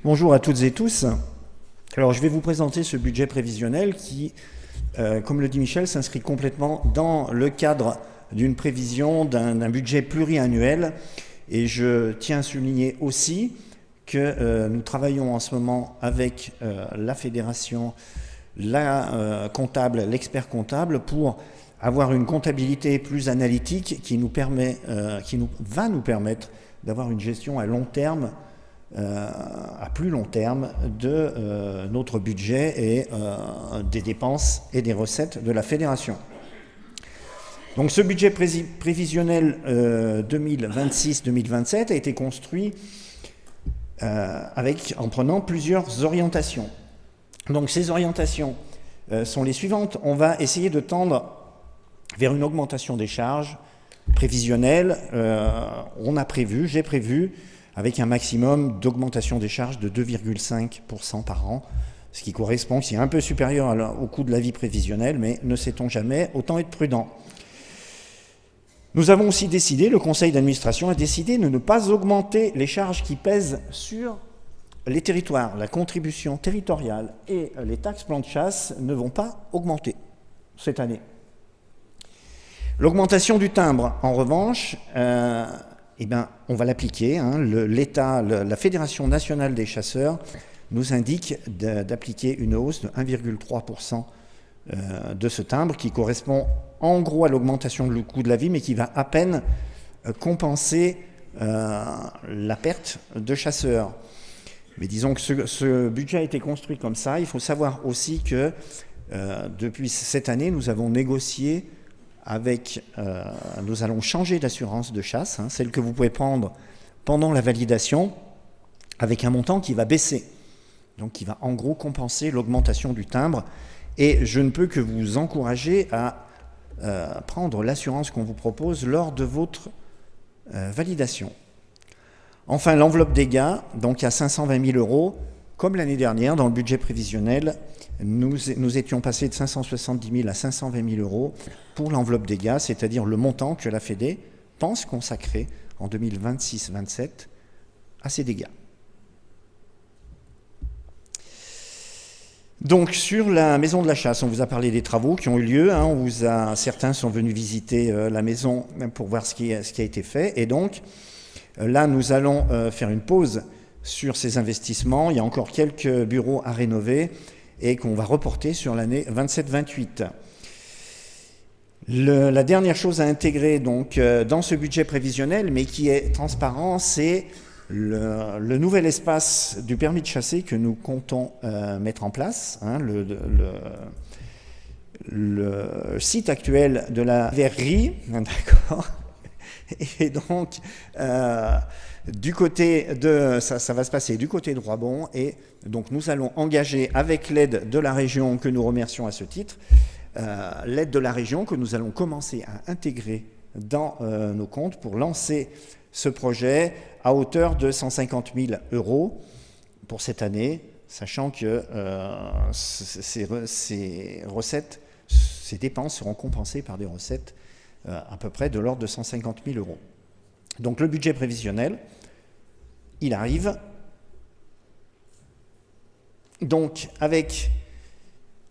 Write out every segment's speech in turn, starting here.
Bonjour à toutes et tous. Alors je vais vous présenter ce budget prévisionnel qui, comme le dit Michel, s'inscrit complètement dans le cadre d'une prévision d'un budget pluriannuel. Et je tiens à souligner aussi que nous travaillons en ce moment avec la fédération, la comptable, l'expert comptable pour avoir une comptabilité plus analytique qui va nous permettre d'avoir une gestion à long terme, à plus long terme de notre budget et des dépenses et des recettes de la fédération. Donc ce budget prévisionnel 2026-2027 a été construit en prenant plusieurs orientations. Donc ces orientations sont les suivantes. On va essayer de tendre vers une augmentation des charges prévisionnelles. J'ai prévu avec un maximum d'augmentation des charges de 2,5% par an, ce qui correspond, c'est un peu supérieur au coût de la vie prévisionnelle, mais ne sait-on jamais, autant être prudent. Nous avons aussi décidé, le conseil d'administration a décidé de ne pas augmenter les charges qui pèsent sur les territoires. La contribution territoriale et les taxes plan de chasse ne vont pas augmenter cette année. L'augmentation du timbre, en revanche, on va l'appliquer. L'État, la Fédération nationale des chasseurs nous indique d'appliquer une hausse de 1,3% de ce timbre qui correspond en gros à l'augmentation du coût de la vie, mais qui va à peine compenser la perte de chasseurs. Mais disons que ce budget a été construit comme ça. Il faut savoir aussi que depuis cette année, nous avons négocié nous allons changer d'assurance de chasse, celle que vous pouvez prendre pendant la validation, avec un montant qui va baisser, donc qui va en gros compenser l'augmentation du timbre. Et je ne peux que vous encourager à prendre l'assurance qu'on vous propose lors de votre validation. Enfin, l'enveloppe dégâts, donc à 520 000 euros, comme l'année dernière dans le budget prévisionnel, nous étions passés de 570 000 à 520 000 euros pour l'enveloppe dégâts, c'est-à-dire le montant que la Fédé pense consacrer en 2026-27 à ces dégâts. Donc sur la maison de la chasse, on vous a parlé des travaux qui ont eu lieu, certains sont venus visiter la maison pour voir ce qui a été fait, et donc là nous allons faire une pause sur ces investissements. Il y a encore quelques bureaux à rénover et qu'on va reporter sur l'année 27-28. La dernière chose à intégrer donc dans ce budget prévisionnel, mais qui est transparent, c'est le nouvel espace du permis de chasser que nous comptons mettre en place. Le site actuel de la verrerie, d'accord. Et donc, du côté ça va se passer du côté de Roibon, et donc nous allons engager avec l'aide de la région, que nous remercions à ce titre, l'aide de la région que nous allons commencer à intégrer dans nos comptes pour lancer ce projet à hauteur de 150 000 euros pour cette année, sachant que ces dépenses seront compensées par des recettes à peu près de l'ordre de 150 000 euros. Donc le budget prévisionnel, il arrive. Donc avec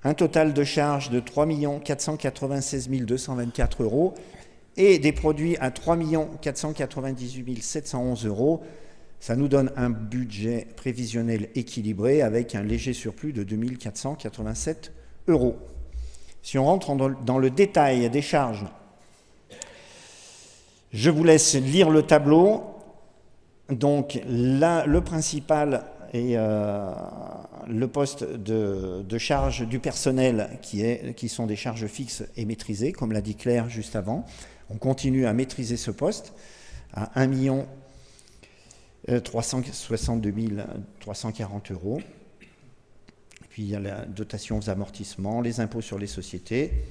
un total de charges de 3 496 224 euros et des produits à 3 498 711 euros, ça nous donne un budget prévisionnel équilibré avec un léger surplus de 2 487 euros. Si on rentre dans le détail des charges, je vous laisse lire le tableau. Donc là, le principal est le poste de charge du personnel qui sont des charges fixes et maîtrisées, comme l'a dit Claire juste avant. On continue à maîtriser ce poste à 1 362 340 euros. Et puis il y a la dotation aux amortissements, les impôts sur les sociétés.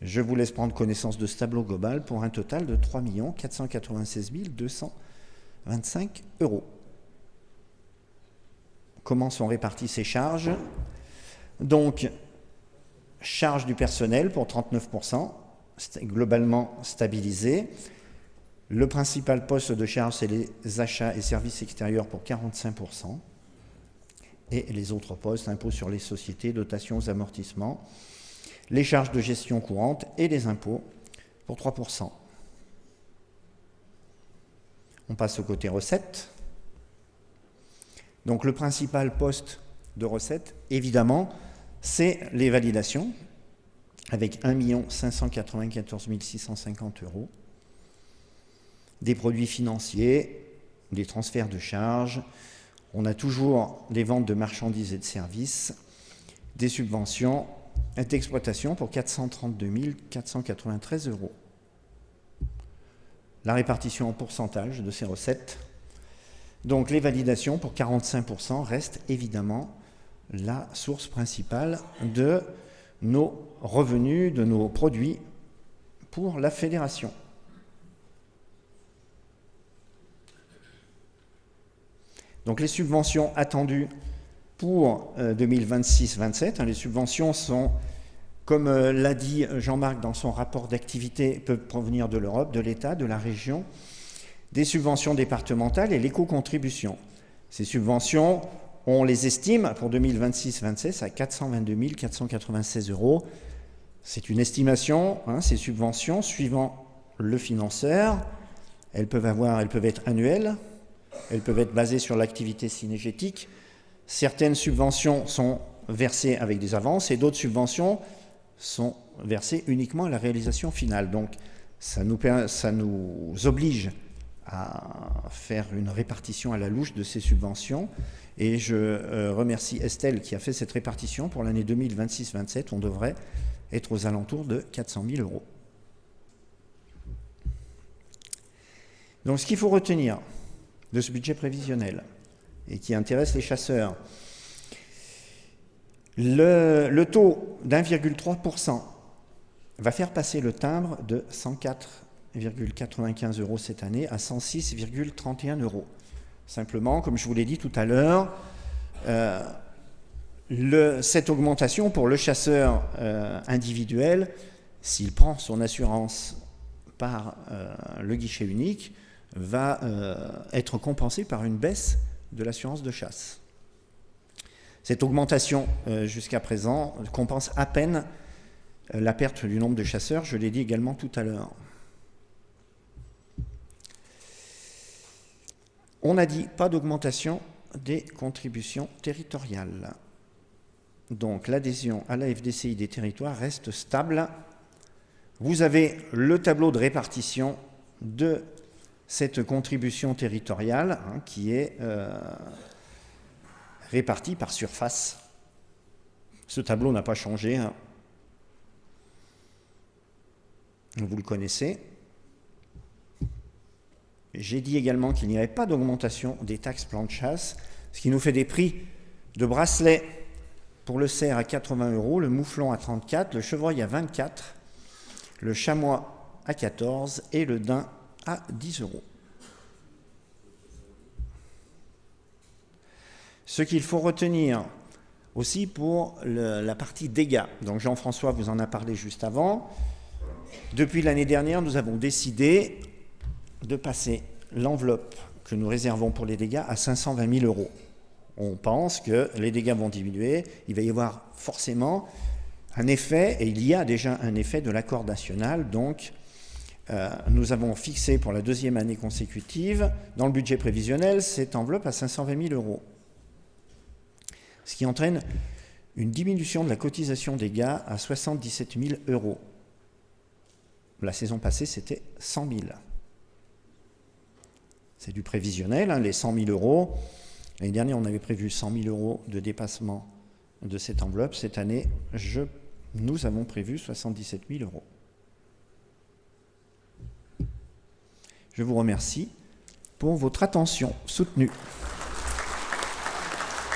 Je vous laisse prendre connaissance de ce tableau global pour un total de 3 496 225 euros. Comment sont réparties ces charges? Donc, charge du personnel pour 39%, globalement stabilisé. Le principal poste de charge, c'est les achats et services extérieurs pour 45%. et les autres postes, impôts sur les sociétés, dotations aux amortissements, les charges de gestion courante et les impôts pour 3%. On passe au côté recettes. Donc le principal poste de recettes, évidemment, c'est les validations, avec 1 594 650 €, des produits financiers, des transferts de charges, on a toujours des ventes de marchandises et de services, des subventions d'exploitation pour 432 493 €. La répartition en pourcentage de ces recettes, donc les validations pour 45% restent évidemment la source principale de nos revenus, de nos produits pour la fédération. Donc les subventions attendues pour 2026-27, les subventions sont, comme l'a dit Jean-Marc dans son rapport d'activité, peuvent provenir de l'Europe, de l'État, de la région, des subventions départementales et l'éco-contribution. Ces subventions, on les estime pour 2026-27 à 422 496 €. C'est une estimation, ces subventions, suivant le financeur. Elles peuvent être annuelles, elles peuvent être basées sur l'activité cynégétique. Certaines subventions sont versées avec des avances et d'autres subventions sont versées uniquement à la réalisation finale. Donc ça nous oblige à faire une répartition à la louche de ces subventions. Et je remercie Estelle qui a fait cette répartition. Pour l'année 2026-27, on devrait être aux alentours de 400 000 €. Donc ce qu'il faut retenir de ce budget prévisionnel et qui intéresse les chasseurs, le taux d'1,3% va faire passer le timbre de 104,95 € cette année à 106,31 €. Simplement, comme je vous l'ai dit tout à l'heure, cette augmentation pour le chasseur individuel, s'il prend son assurance par le guichet unique, va être compensée par une baisse de l'assurance de chasse. Cette augmentation, jusqu'à présent, compense à peine la perte du nombre de chasseurs, je l'ai dit également tout à l'heure. On a dit pas d'augmentation des contributions territoriales. Donc l'adhésion à la FDCI des territoires reste stable. Vous avez le tableau de répartition de cette contribution territoriale qui est répartie par surface. Ce tableau n'a pas changé. Vous le connaissez. J'ai dit également qu'il n'y avait pas d'augmentation des taxes plan de chasse, ce qui nous fait des prix de bracelet pour le cerf à 80 €, le mouflon à 34, le chevreuil à 24, le chamois à 14 et le daim à 10 €. Ce qu'il faut retenir aussi pour la partie dégâts, donc Jean-François vous en a parlé juste avant, depuis l'année dernière, nous avons décidé de passer l'enveloppe que nous réservons pour les dégâts à 520 000 €. On pense que les dégâts vont diminuer, il va y avoir forcément un effet, et il y a déjà un effet de l'accord national, donc nous avons fixé pour la deuxième année consécutive, dans le budget prévisionnel, cette enveloppe à 520 000 €. Ce qui entraîne une diminution de la cotisation dégâts à 77 000 €. La saison passée, c'était 100 000. C'est du prévisionnel, les 100 000 €. L'année dernière, on avait prévu 100 000 € de dépassement de cette enveloppe. Cette année, nous avons prévu 77 000 €. Je vous remercie pour votre attention soutenue.